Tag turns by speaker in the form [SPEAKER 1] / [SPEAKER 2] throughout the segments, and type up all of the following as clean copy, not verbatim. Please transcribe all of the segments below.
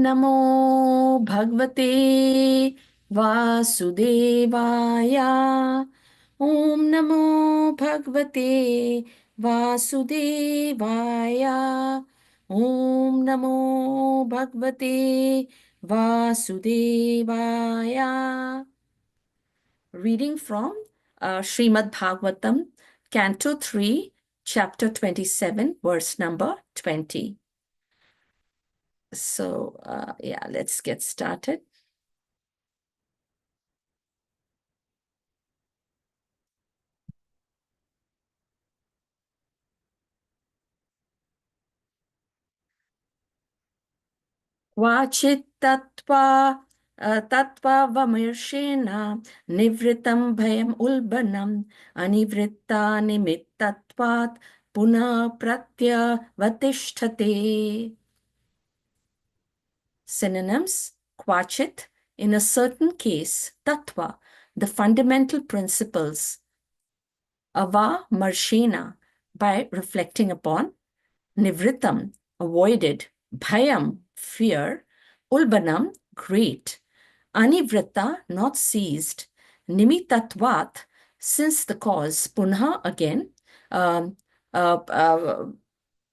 [SPEAKER 1] नमो भगवते वासुदेवाय। ॐ नमो भगवते वासुदेवाय। ॐ नमो भगवते वासुदेवाय। Reading from Srimad Bhagavatam, Canto 3, Chapter 27, verse number 20. So, yeah, let's get started. Vachit tattva vamirshena nivritam bhayam ulbanam anivritta nimittatvat puna pratya vatishthate. Synonyms: Kvachit, in a certain case; tattva, the fundamental principles; ava marshena, by reflecting upon; nivritam, avoided; bhayam, fear; ulbanam, great; anivritta, not seized; nimitatvat, since the cause; punha, again; um,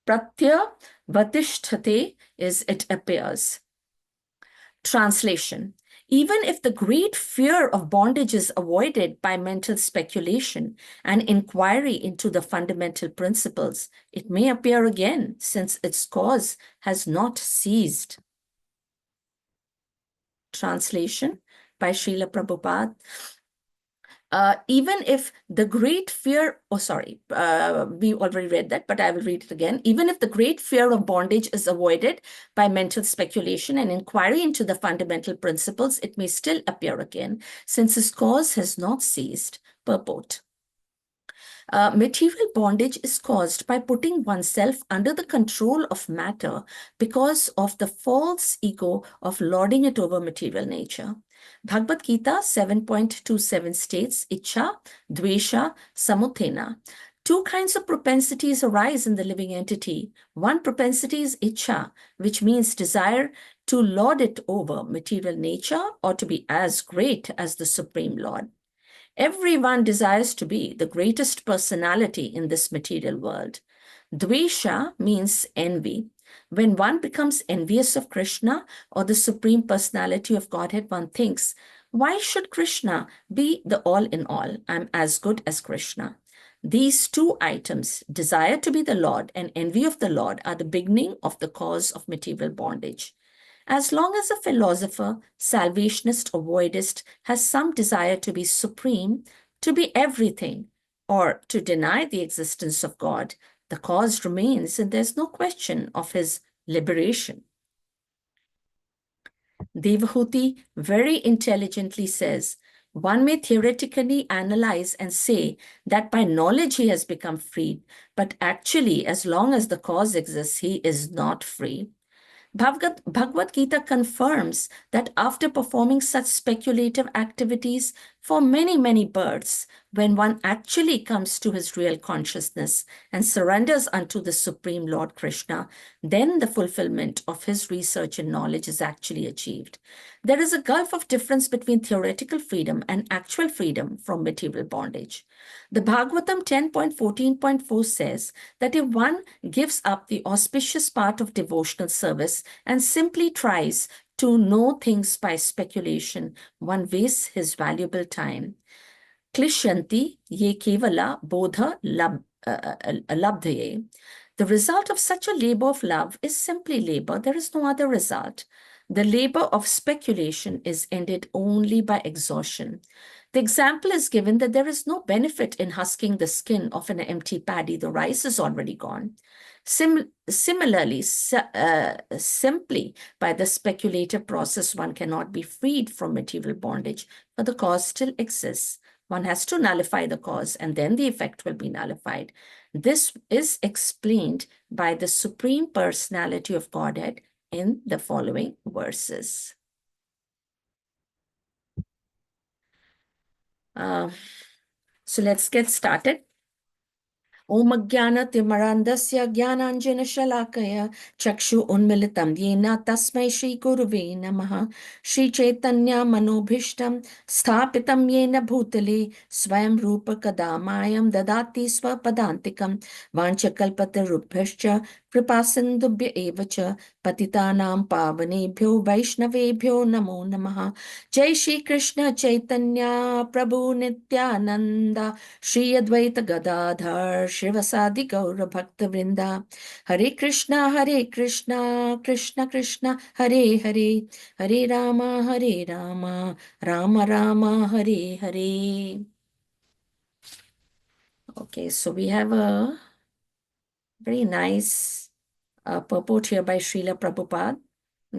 [SPEAKER 1] pratya vatishthate is it appears. Translation: even if the great fear of bondage is avoided by mental speculation and inquiry into the fundamental principles, it may appear again, since its cause has not ceased. Translation by Srila Prabhupada. Even if the great fear, we already read that, but I will read it again. Even if the great fear of bondage is avoided by mental speculation and inquiry into the fundamental principles, it may still appear again, since its cause has not ceased. Purport. Material bondage is caused by putting oneself under the control of matter because of the false ego of lording it over material nature. Bhagavad Gita 7.27 states, Ichha, Dvesha, Samuthena. Two kinds of propensities arise in the living entity. One propensity is Ichha, which means desire to lord it over material nature or to be as great as the Supreme Lord. Everyone desires to be the greatest personality in this material world. Dvesha means envy. When one becomes envious of Krishna or the Supreme Personality of Godhead, one thinks, why should Krishna be the all in all? I'm as good as Krishna. These two items, desire to be the Lord and envy of the Lord, are the beginning of the cause of material bondage. As long as a philosopher, salvationist, or voidist has some desire to be supreme, to be everything, or to deny the existence of God, the cause remains and there's no question of his liberation. Devahuti very intelligently says, one may theoretically analyze and say that by knowledge he has become freed, but actually, as long as the cause exists, he is not free. Bhagavad Gita confirms that after performing such speculative activities for many, many births, when one actually comes to his real consciousness and surrenders unto the Supreme Lord Krishna, then the fulfillment of his research and knowledge is actually achieved. There is a gulf of difference between theoretical freedom and actual freedom from material bondage. The Bhagavatam 10.14.4 says that if one gives up the auspicious part of devotional service and simply tries to know things by speculation, one wastes his valuable time. Klishyanti ye kevala bodha labdhaye. The result of such a labor of love is simply labor. There is no other result. The labor of speculation is ended only by exhaustion. The example is given that there is no benefit in husking the skin of an empty paddy. The rice is already gone. Similarly, simply by the speculative process, one cannot be freed from material bondage, but the cause still exists. One has to nullify the cause, and then the effect will be nullified. This is explained by the Supreme Personality of Godhead in the following verses. So let's get started. Om Jnana Jnananjana Shalakaya Chakshu Unmilitam Yena Tasmai Shri Guruve Namaha Shri Chaitanya Manobhishtam Sthapitam Yena Bhutale Swayam Rupa Kadamayam Dadati Swapadantikam Vanchakalpatarubhascha Kripasindubhya Evacha Patitanam Pavanebhyo Vaishnavebhyo Namo Namaha Jai Shri Krishna Chaitanya Prabhu Nityananda Shri Advaita Gadadhar Shivasadi Gaura Bhakta Vrinda Hare Krishna Krishna Krishna Hare Hare Hare Rama Rama Rama Hare Hare. Okay, so we have a very nice purport here by Srila Prabhupada.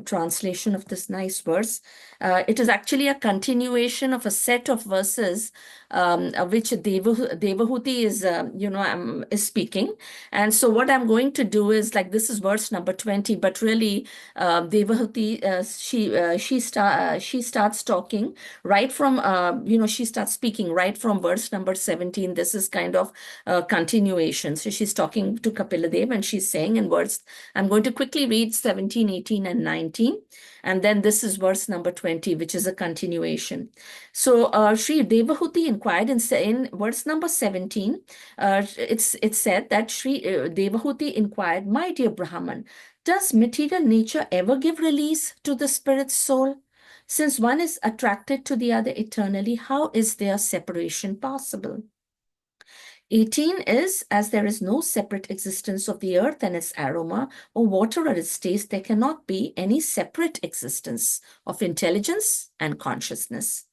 [SPEAKER 1] Translation of this nice verse. It is actually a continuation of a set of verses which Devahuti is, is speaking. And so what I'm going to do is, like, this is verse number 20, but really Devahuti, she starts talking right from, she starts speaking right from verse number 17. This is kind of a continuation. So she's talking to Kapiladev and she's saying in verse, I'm going to quickly read 17, 18, and 19. And then this is verse number 20, which is a continuation. So Sri Devahuti inquired in verse number 17, it said that Sri Devahuti inquired, my dear Brahman, does material nature ever give release to the spirit's soul? Since one is attracted to the other eternally, how is their separation possible? 18 is, as there is no separate existence of the earth and its aroma, or water or its taste, there cannot be any separate existence of intelligence and consciousness.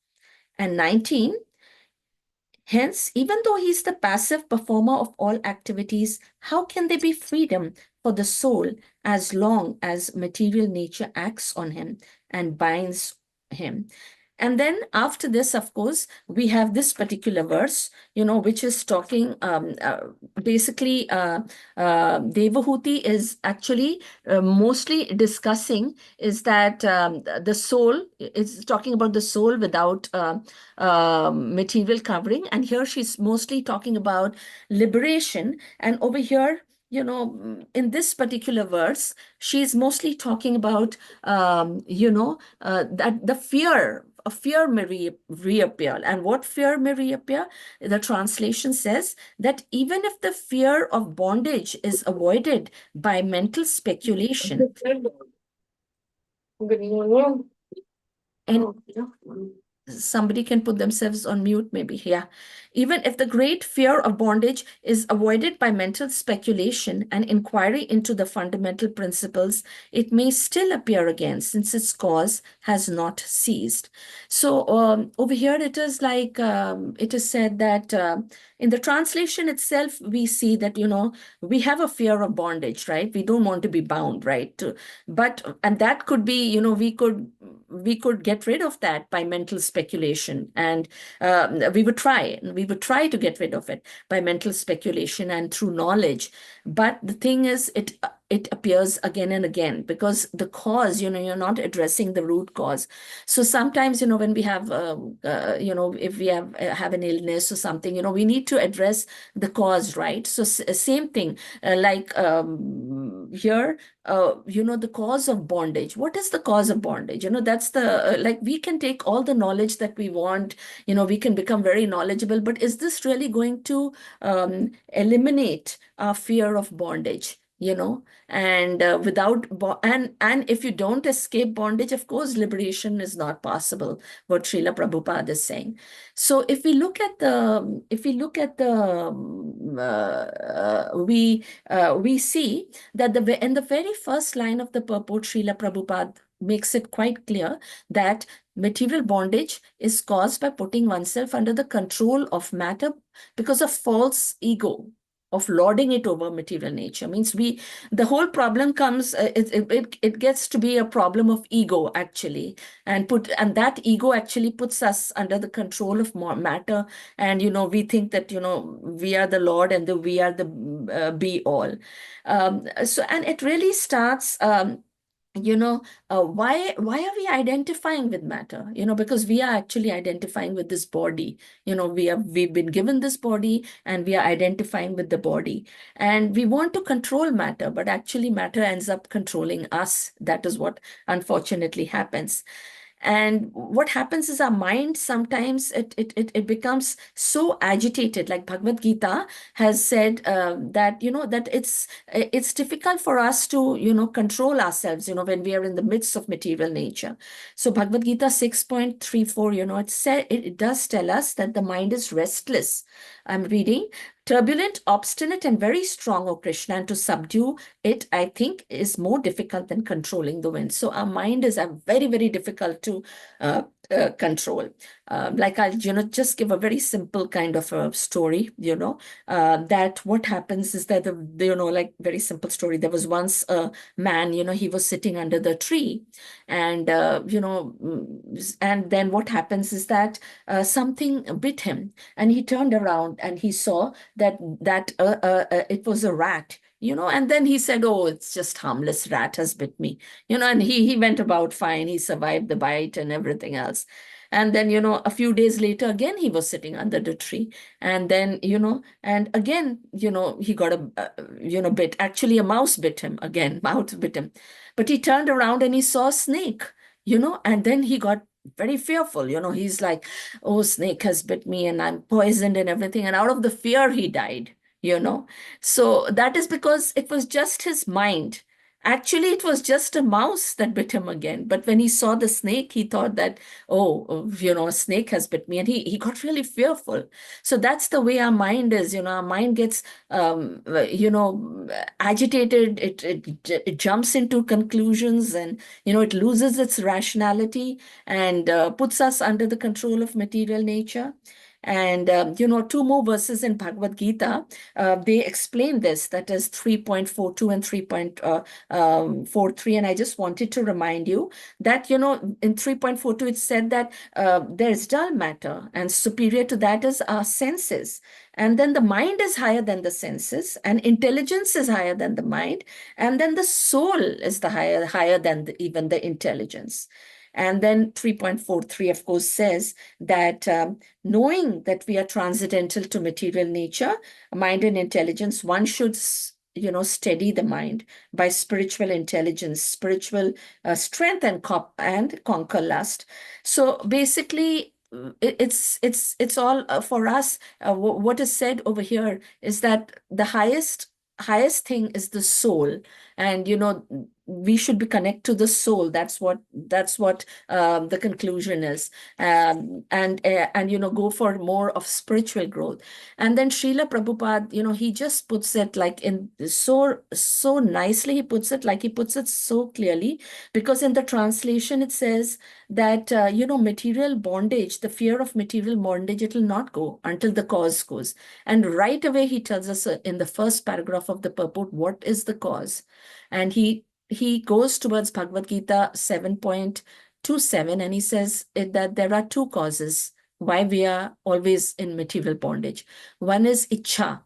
[SPEAKER 1] And 19, hence, even though he is the passive performer of all activities, how can there be freedom for the soul as long as material nature acts on him and binds him? And then after this, of course, we have this particular verse, which is talking, basically, Devahuti is actually mostly discussing is that the soul, is talking about the soul without material covering. And here she's mostly talking about liberation. And over here, in this particular verse, she's mostly talking about, that the fear may reappear. And what fear may reappear? The translation says that even if the fear of bondage is avoided by mental speculation, and somebody can put themselves on mute, maybe. Yeah. Even if the great fear of bondage is avoided by mental speculation and inquiry into the fundamental principles, it may still appear again, since its cause has not ceased. So over here, it is like, it is said that in the translation itself, we see that, we have a fear of bondage, right? We don't want to be bound, right? And that could be, we could get rid of that by mental speculation. And we would try to get rid of it by mental speculation and through knowledge. But the thing is, it appears again and again because the cause, you're not addressing the root cause. So sometimes, when we have, if we have an illness or something, we need to address the cause, right? So same thing, like here, the cause of bondage. What is the cause of bondage? That's the, like, we can take all the knowledge that we want, we can become very knowledgeable, but is this really going to eliminate our fear of bondage? And and if you don't escape bondage, of course, liberation is not possible, what Srila Prabhupada is saying. So if we look at the, we see that in the very first line of the purport, Srila Prabhupada makes it quite clear that material bondage is caused by putting oneself under the control of matter because of false ego, of lording it over material nature. Means the whole problem comes, it gets to be a problem of ego, actually, and that ego actually puts us under the control of matter. And we think that we are the Lord and we are the be all. And it really starts why are we identifying with matter? Because we are actually identifying with this body. We've been given this body, and we are identifying with the body, and we want to control matter, but actually matter ends up controlling us. That is what unfortunately happens. And what happens is our mind sometimes it becomes so agitated. Like Bhagavad Gita has said that that it's difficult for us to control ourselves when we are in the midst of material nature. So Bhagavad Gita 6.34, it does tell us that the mind is restless. I'm reading. Turbulent, obstinate, and very strong, O Krishna, and to subdue it, I think, is more difficult than controlling the wind. So our mind is very, very difficult to uh, control. Like I'll, just give a very simple kind of a story, that what happens is that like very simple story. There was once a man, he was sitting under the tree, and, and then what happens is that something bit him, and he turned around and he saw that it was a rat. And then he said, "Oh, it's just harmless rat has bit me." And he went about fine. He survived the bite and everything else. And then, a few days later, again, he was sitting under the tree. And then, and again, he got bit. Actually, a mouse bit him again, mouse bit him. But he turned around and he saw a snake, and then he got very fearful. He's like, "Oh, snake has bit me and I'm poisoned and everything." And out of the fear, he died, you know. So that is because it was just his mind. Actually, it was just a mouse that bit him again. But when he saw the snake, he thought that, "Oh, a snake has bit me." And he got really fearful. So that's the way our mind is. Our mind gets, agitated. It jumps into conclusions, and, it loses its rationality, and puts us under the control of material nature. And, two more verses in Bhagavad Gita, they explain this, that is 3.42 and 3.43. And I just wanted to remind you that, in 3.42, it said that there is dull matter, and superior to that is our senses. And then the mind is higher than the senses, and intelligence is higher than the mind. And then the soul is the higher than even the intelligence. And then 3.43, of course, says that knowing that we are transcendental to material nature, mind and intelligence, one should, steady the mind by spiritual intelligence, spiritual strength, and conquer lust. So basically, it's all for us. What is said over here is that the highest thing is the soul, and we should be connected to the soul. That's what the conclusion is. And go for more of spiritual growth. And then Srila Prabhupada, he just puts it like in so nicely. He puts it so clearly, because in the translation it says that material bondage, the fear of material bondage, it will not go until the cause goes. And right away he tells us in the first paragraph of the purport what is the cause. And he goes towards Bhagavad Gita 7.27, and he says that there are two causes why we are always in material bondage. One is ichha.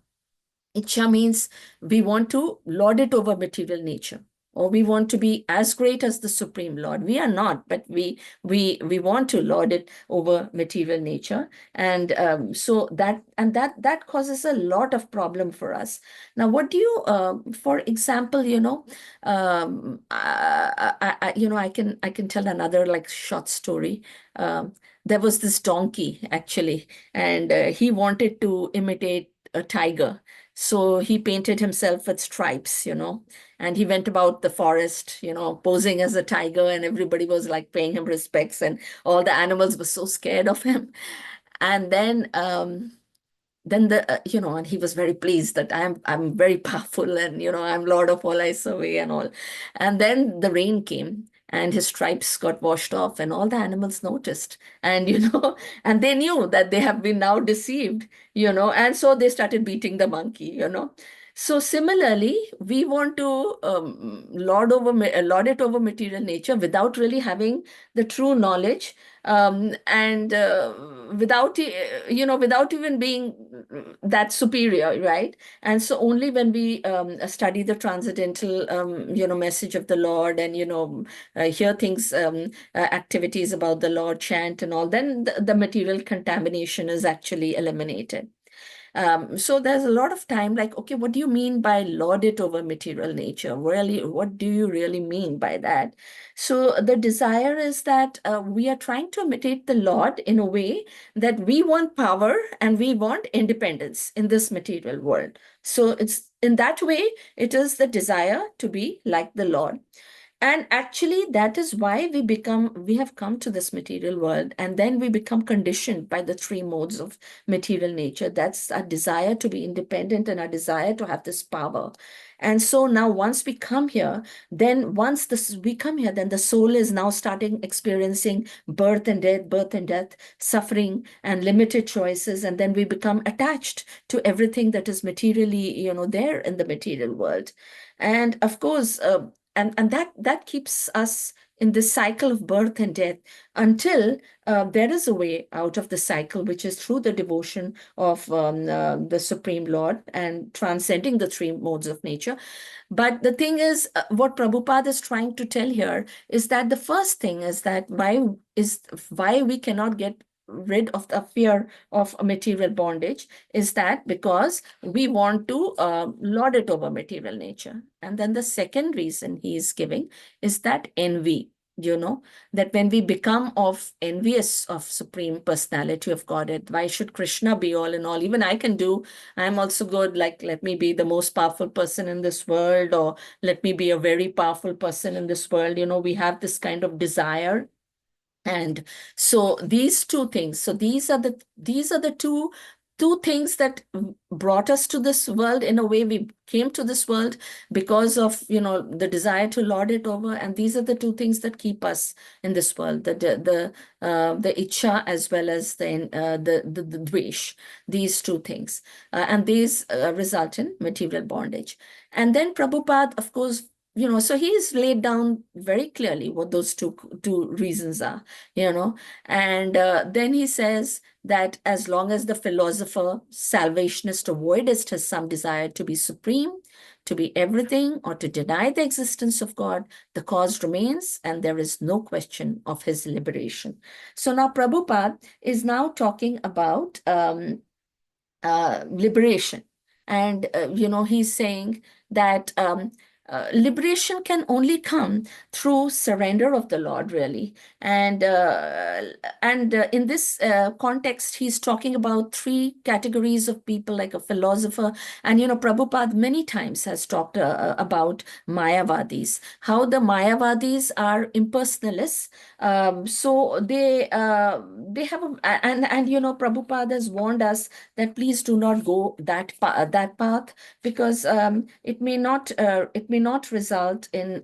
[SPEAKER 1] Ichha means we want to lord it over material nature, or we want to be as great as the Supreme Lord. We are not, but we want to lord it over material nature. And so that causes a lot of problem for us. Now, what do you, for example, I can tell another like short story. There was this donkey actually, and he wanted to imitate a tiger. So he painted himself with stripes, and he went about the forest, posing as a tiger, and everybody was like paying him respects, and all the animals were so scared of him. And then and he was very pleased that I'm very powerful, and I'm Lord of all I survey and all. And then the rain came, and his stripes got washed off, and all the animals noticed, and and they knew that they have been now deceived, and so they started beating the monkey. So similarly, we want to lord it over material nature without really having the true knowledge, and without even being that superior, right? And so only when we study the transcendental, message of the Lord, and hear things, activities about the Lord, chant and all, then the material contamination is actually eliminated. So there's a lot of time like, okay, what do you mean by lord it over material nature? Really, what do you really mean by that? So the desire is that we are trying to imitate the Lord in a way that we want power and we want independence in this material world. So it's in that way, it is the desire to be like the Lord. And actually, that is why we have come to this material world, and then we become conditioned by the three modes of material nature. That's our desire to be independent and our desire to have this power. And so now, once we come here, we come here, then the soul is now starting experiencing birth and death, suffering, and limited choices. And then we become attached to everything that is materially, there in the material world. And of course, and that keeps us in this cycle of birth and death until there is a way out of the cycle, which is through the devotion of the Supreme Lord and transcending the three modes of nature. But the thing is, what Prabhupada is trying to tell here is that the first thing is that why we cannot get rid of the fear of material bondage is that because we want to lord it over material nature. And then the second reason he is giving is that envy, that when we become envious of Supreme Personality of Godhead, why should Krishna be all in all? Even I can do, I'm also good, like let me be the most powerful person in this world, or let me be a very powerful person in this world. We have this kind of desire. And so these two things, so these are the two things that brought us to this world. In a way, we came to this world because of the desire to lord it over, and these are the two things that keep us in this world: the ichha as well as the dvesh. These two things, and these result in material bondage. And then Prabhupada, of course, so he's laid down very clearly what those two reasons are, and then he says that as long as the philosopher, salvationist, avoidist has some desire to be supreme, to be everything, or to deny the existence of God, the cause remains, and there is no question of his liberation. So now Prabhupada is now talking about liberation. And, he's saying that liberation can only come through surrender of the Lord, really. And in this context, he's talking about three categories of people, like a philosopher. And, Prabhupada many times has talked about Mayavadis, how the Mayavadis are impersonalists. So they have Prabhupada has warned us that please do not go that path, because it may not result in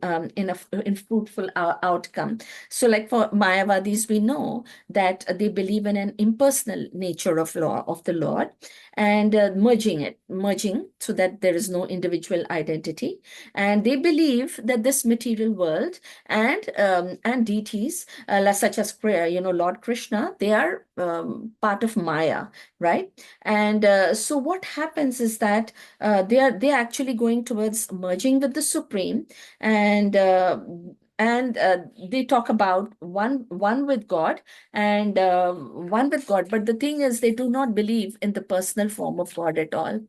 [SPEAKER 1] fruitful outcome. So like for Mayavadis, we know that they believe in an impersonal nature of the Lord, and merging so that there is no individual identity. And they believe that this material world and deities, such as Lord Krishna, they are part of Maya, right? And so what happens is that they're actually going towards merging with the Supreme, and they talk about one with God, and one with God. But the thing is, they do not believe in the personal form of God at all.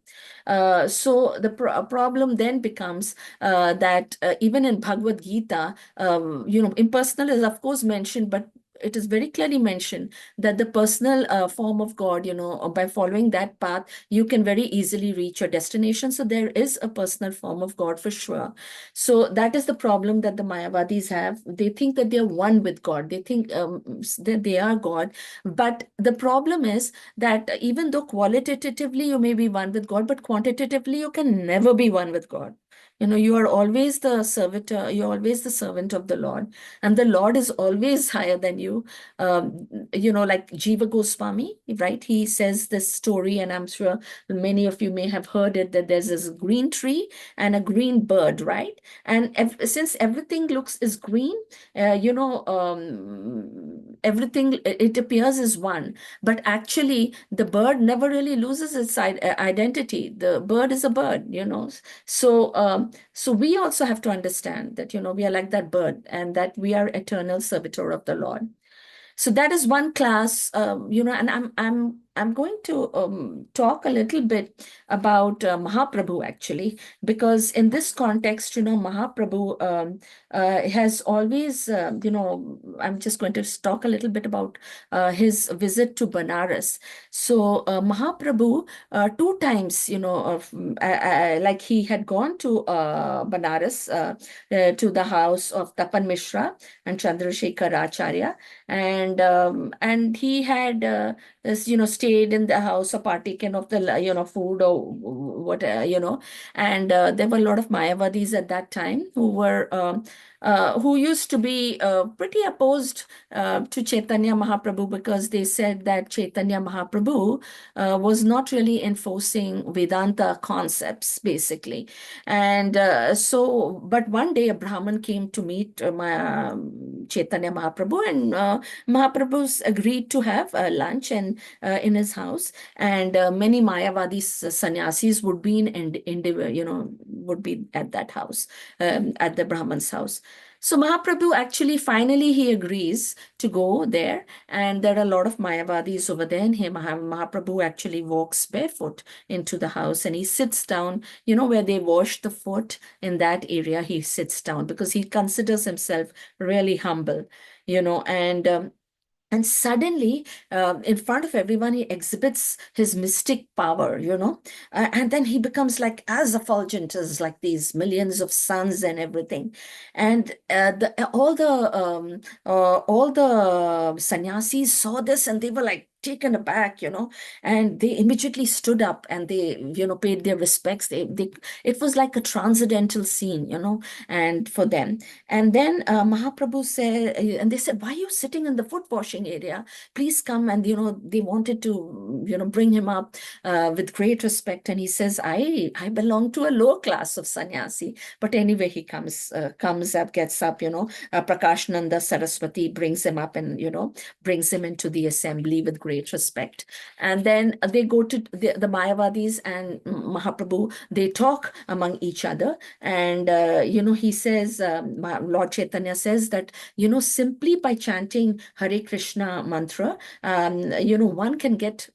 [SPEAKER 1] So the problem then becomes that even in Bhagavad Gita, impersonal is of course mentioned, but it is very clearly mentioned that the personal form of God, by following that path, you can very easily reach your destination. So there is a personal form of God for sure. So that is the problem that the Mayavadis have. They think that they are one with God. They think that they are God. But the problem is that even though qualitatively you may be one with God, but quantitatively you can never be one with God. You are always the servitor, you're always the servant of the Lord, and the Lord is always higher than you. Like Jiva Goswami, right? He says this story, and I'm sure many of you may have heard it, that there's this green tree and a green bird, right? And since everything is green, everything, it appears as one, but actually the bird never really loses its identity. The bird is a bird. So we also have to understand that, we are like that bird, and that we are eternal servitor of the Lord. So that is one class, and I'm going to talk a little bit about Mahaprabhu, actually, because in this context, Mahaprabhu has always, I'm just going to talk a little bit about his visit to Banaras. So Mahaprabhu, two times, like he had gone to Banaras, to the house of Tapan Mishra and Chandrasekhar Acharya, and he had stayed in the house or partaken of the food or what and there were a lot of Mayavadis at that time who used to be pretty opposed to Chaitanya Mahaprabhu, because they said that Chaitanya Mahaprabhu was not really enforcing Vedanta concepts, basically. And but one day a Brahmin came to meet Chaitanya Mahaprabhu, and Mahaprabhu's agreed to have lunch and in his house, and many Mayavadi sannyasis would be would be at that house, at the Brahman's house. So Mahaprabhu, actually, finally, he agrees to go there, and there are a lot of Mayavadis over there, and Mahaprabhu actually walks barefoot into the house, and he sits down, where they wash the foot. In that area, he sits down because he considers himself really humble, and suddenly, in front of everyone, he exhibits his mystic power, and then he becomes like as effulgent as like these millions of suns and everything. And all the sannyasis saw this, and they were like taken aback, and they immediately stood up, and they, paid their respects. It was like a transcendental scene, and for them. And then Mahaprabhu said, and they said, "Why are you sitting in the foot washing area? Please come." And, they wanted to, bring him up with great respect. And he says, I belong to a lower class of sannyasi. But anyway, he comes up, gets up, Prakash Nanda Saraswati brings him up and, brings him into the assembly with great respect. And then they go to the Mayavadis and Mahaprabhu, they talk among each other. And, he says, Lord Chaitanya says that, simply by chanting Hare Krishna mantra, one can get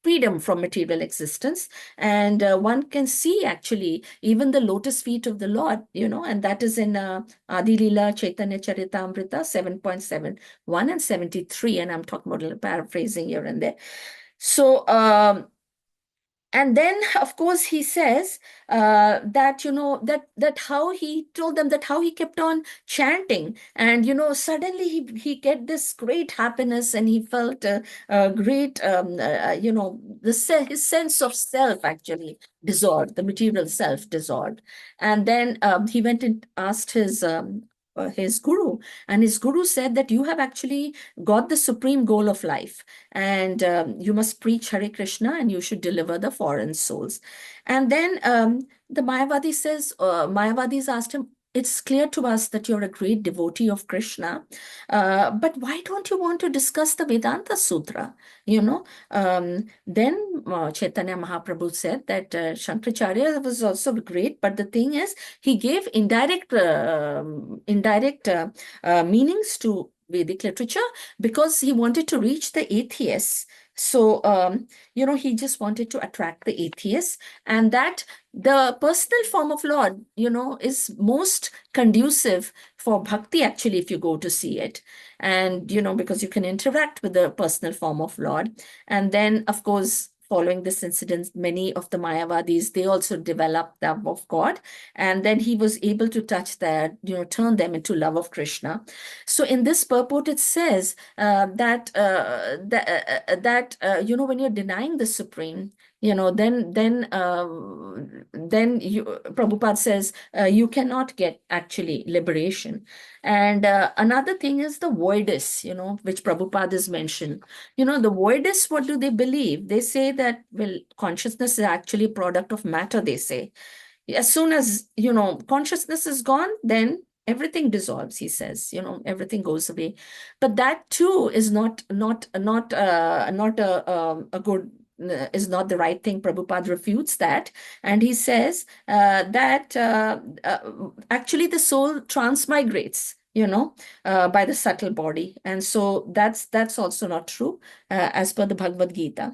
[SPEAKER 1] freedom from material existence, and one can see actually even the lotus feet of the Lord, and that is in Adi Leela Chaitanya Charitamrita 7.71 and 73, and I'm talking about paraphrasing here and there. So and then, of course, he says that, that how he told them that how he kept on chanting. And, suddenly he get this great happiness, and he felt great, his sense of self actually dissolved, the material self dissolved. And then he went and asked his guru, and his guru said that you have actually got the supreme goal of life, and you must preach Hare Krishna, and you should deliver the foreign souls. And then the Mayavadis asked him, "It's clear to us that you're a great devotee of Krishna, but why don't you want to discuss the Vedanta Sutra?" Then Chaitanya Mahaprabhu said that Shankaracharya was also great, but the thing is, he gave indirect meanings to Vedic literature, because he wanted to reach the atheists. So, he just wanted to attract the atheists, and that the personal form of Lord, is most conducive for bhakti, actually, if you go to see it. And, because you can interact with the personal form of Lord. And then, of course, following this incident, many of the Mayavadis, they also developed the love of God. And then he was able to touch that, turn them into love of Krishna. So in this purport, it says that when you're denying the Supreme, then Prabhupada says you cannot get actually liberation. And another thing is the voidists, which Prabhupada has mentioned. The voidists, what do they believe? They say that, well, consciousness is actually a product of matter, they say. As soon as, consciousness is gone, then everything dissolves, he says, everything goes away. But that too is not a good, is not the right thing. Prabhupada refutes that. And he says that actually the soul transmigrates, by the subtle body. And so that's also not true, as per the Bhagavad Gita.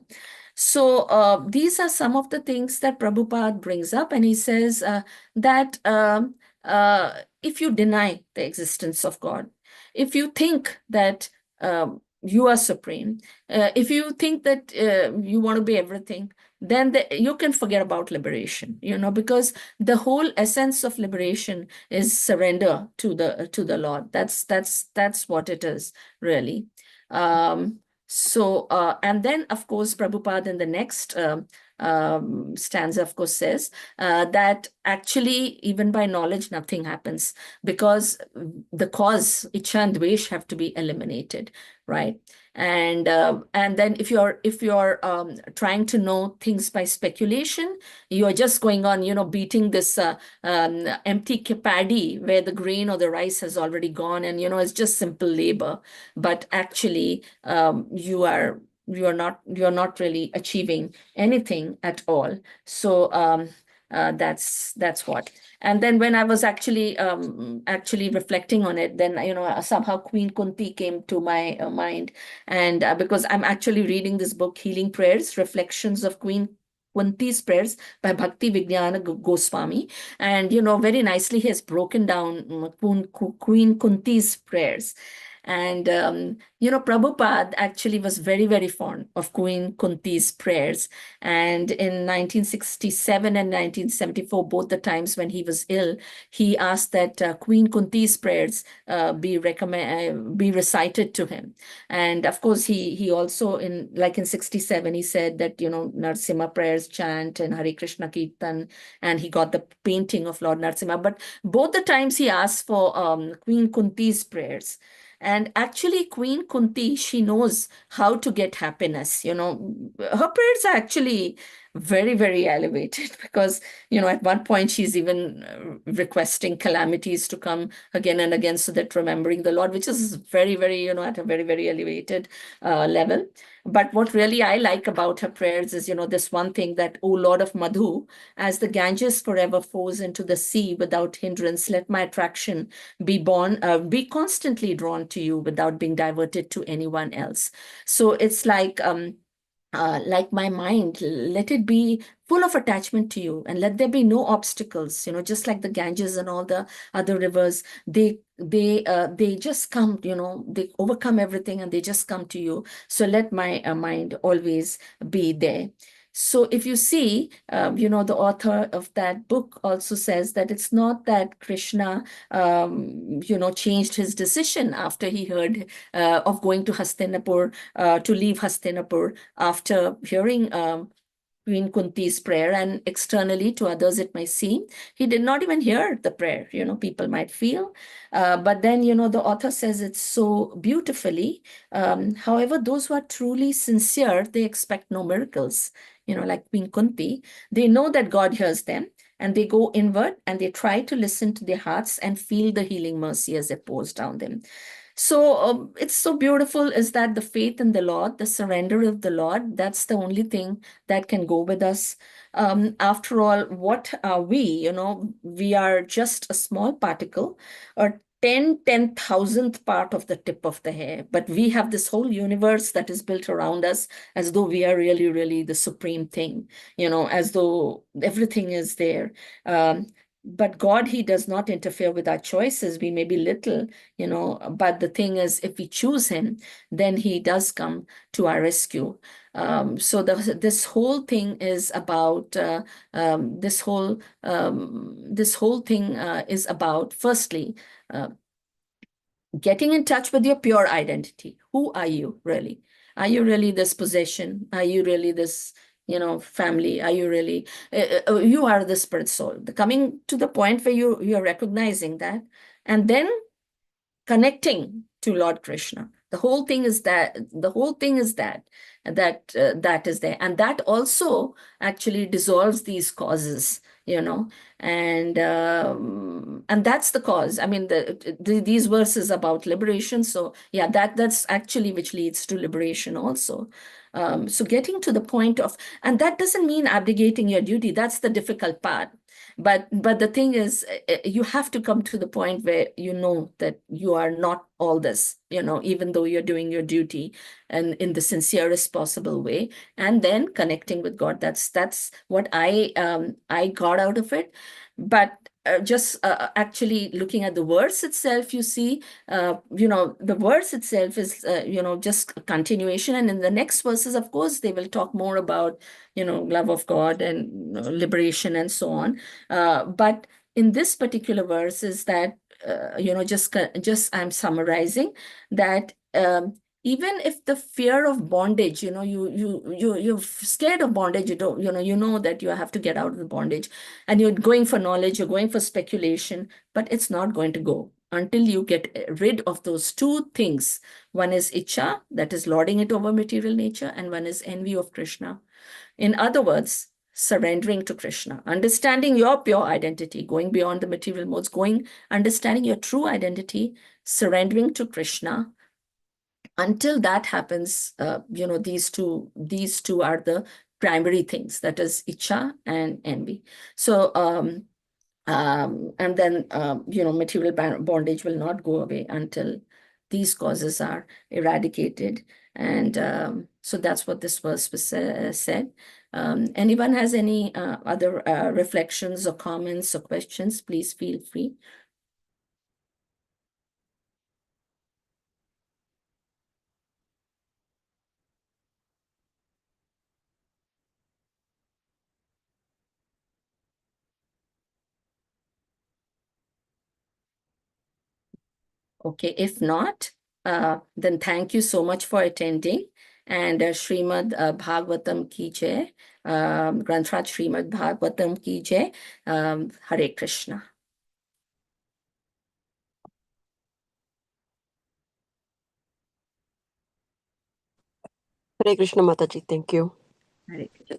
[SPEAKER 1] So these are some of the things that Prabhupada brings up, and he says that if you deny the existence of God, if you think that you are supreme, if you think that you want to be everything, then you can forget about liberation, because the whole essence of liberation is surrender to the Lord. That's what it is, really. And then, of course, Prabhupada in the next stanza, of course, says that actually, even by knowledge, nothing happens, because the cause, Ichha and Dvesh, have to be eliminated, right? And then if you're trying to know things by speculation, you are just going on, beating this empty paddy where the grain or the rice has already gone, and it's just simple labor. But actually, you're not really achieving anything at all. So that's what. And then when I was actually reflecting on it, then somehow Queen Kunti came to my mind, and because I'm actually reading this book, Healing Prayers, Reflections of Queen Kunti's Prayers by Bhakti Vijnana Goswami. And very nicely he has broken down Queen Kunti's prayers. And Prabhupada actually was very, very fond of Queen Kunti's prayers. And in 1967 and 1974, both the times when he was ill, he asked that Queen Kunti's prayers be recited to him. And of course, he also, in 67, he said that, Narsimha prayers chant and Hare Krishna Kirtan, and he got the painting of Lord Narsimha. But both the times he asked for Queen Kunti's prayers. And actually, Queen Kunti, she knows how to get happiness. Her prayers are actually very, very elevated, because, at one point she's even requesting calamities to come again and again, so that remembering the Lord, which is very, very, at a very, very elevated level. But what really I like about her prayers is, this one thing, that, O Lord of Madhu, as the Ganges forever flows into the sea without hindrance, let my attraction be constantly drawn to you without being diverted to anyone else. So it's like my mind, let it be full of attachment to you, and let there be no obstacles, just like the Ganges and all the other rivers, they just come, they overcome everything and they just come to you. So let my mind always be there. So if you see, the author of that book also says that it's not that Krishna, changed his decision after he heard of going to Hastinapur, to leave Hastinapur, after hearing Queen Kunti's prayer. And externally to others, it might seem he did not even hear the prayer, people might feel. But then, the author says it so beautifully. However, those who are truly sincere, they expect no miracles, like Queen Kunti. They know that God hears them, and they go inward and they try to listen to their hearts and feel the healing mercy as it pours down them. So it's so beautiful, is that the faith in the Lord, the surrender of the Lord, that's the only thing that can go with us. After all, what are we? We are just a small particle, or 10,000th part of the tip of the hair. But we have this whole universe that is built around us, as though we are really, really the supreme thing, as though everything is there. But God, he does not interfere with our choices. We may be little, but the thing is, if we choose him, then he does come to our rescue. So this whole thing is about this whole thing is about, firstly, getting in touch with your pure identity. Who are you really? Are you really this possession? Are you really this, family, are you really, you are the spirit soul. Coming to the point where you're recognizing that, and then connecting to Lord Krishna. The whole thing is that is there. And that also actually dissolves these causes, and that's the cause. I mean, these verses about liberation. So yeah, that's actually which leads to liberation also. So getting to the point of, and that doesn't mean abdicating your duty. That's the difficult part. But the thing is, you have to come to the point where you know that you are not all this, even though you're doing your duty and in the sincerest possible way, and then connecting with God. That's what I got out of it. But just actually looking at the verse itself, you see, the verse itself is, just a continuation. And in the next verses, of course, they will talk more about, love of God and liberation and so on. But in this particular verse is that, just I'm summarizing that, even if the fear of bondage, you're scared of bondage, you don't, you know that you have to get out of the bondage, and you're going for knowledge, you're going for speculation, but it's not going to go until you get rid of those two things. One is icha, that is lording it over material nature, and one is envy of Krishna. In other words, surrendering to Krishna, understanding your pure identity, going beyond the material modes, understanding your true identity, surrendering to Krishna. Until that happens, these two are the primary things, that is icha and envy. So, and then, material bondage will not go away until these causes are eradicated. And so that's what this verse was said. Anyone has any other reflections or comments or questions, please feel free. Okay, if not, then thank you so much for attending. And Srimad Bhagavatam ki jai, Granthrat Srimad Bhagavatam ki jai, Hare Krishna.
[SPEAKER 2] Hare Krishna Mataji, thank you.
[SPEAKER 1] Hare Krishna.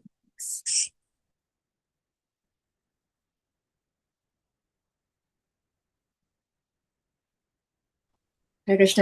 [SPEAKER 1] Hare Krishna.